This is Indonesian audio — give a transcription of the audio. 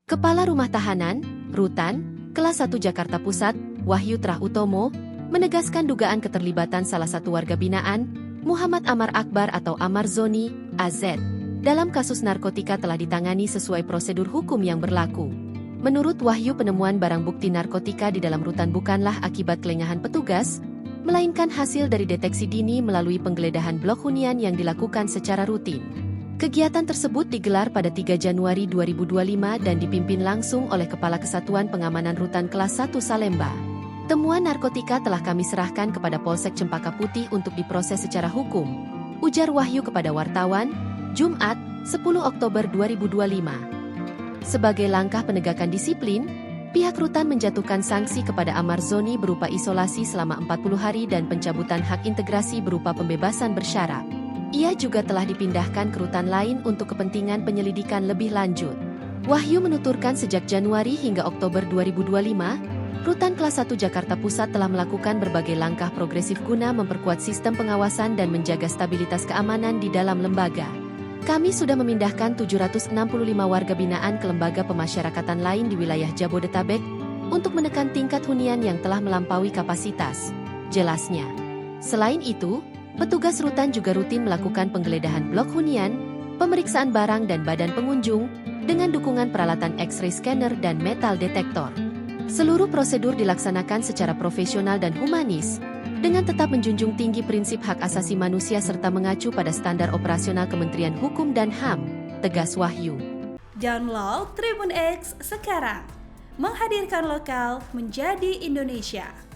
Kepala Rumah Tahanan, Rutan, Kelas 1 Jakarta Pusat, Wahyu Trah Utomo, menegaskan dugaan keterlibatan salah satu warga binaan, Muhammad Amar Akbar atau Amar Zoni, AZ, dalam kasus narkotika telah ditangani sesuai prosedur hukum yang berlaku. Menurut Wahyu, penemuan barang bukti narkotika di dalam rutan bukanlah akibat kelengahan petugas, melainkan hasil dari deteksi dini melalui penggeledahan blok hunian yang dilakukan secara rutin. Kegiatan tersebut digelar pada 3 Januari 2025 dan dipimpin langsung oleh Kepala Kesatuan Pengamanan Rutan Kelas 1 Salemba. Temuan narkotika telah kami serahkan kepada Polsek Cempaka Putih untuk diproses secara hukum, ujar Wahyu kepada wartawan, Jumat, 10 Oktober 2025. Sebagai langkah penegakan disiplin, pihak rutan menjatuhkan sanksi kepada Amar Zoni berupa isolasi selama 40 hari dan pencabutan hak integrasi berupa pembebasan bersyarat. Ia juga telah dipindahkan ke rutan lain untuk kepentingan penyelidikan lebih lanjut. Wahyu menuturkan sejak Januari hingga Oktober 2025, Rutan Kelas 1 Jakarta Pusat telah melakukan berbagai langkah progresif guna memperkuat sistem pengawasan dan menjaga stabilitas keamanan di dalam lembaga. Kami sudah memindahkan 765 warga binaan ke lembaga pemasyarakatan lain di wilayah Jabodetabek untuk menekan tingkat hunian yang telah melampaui kapasitas, jelasnya. Selain itu, petugas rutan juga rutin melakukan penggeledahan blok hunian, pemeriksaan barang dan badan pengunjung, dengan dukungan peralatan X-ray scanner dan metal detektor. Seluruh prosedur dilaksanakan secara profesional dan humanis, dengan tetap menjunjung tinggi prinsip hak asasi manusia serta mengacu pada standar operasional Kementerian Hukum dan HAM, tegas Wahyu. Download Tribun X sekarang, menghadirkan lokal menjadi Indonesia.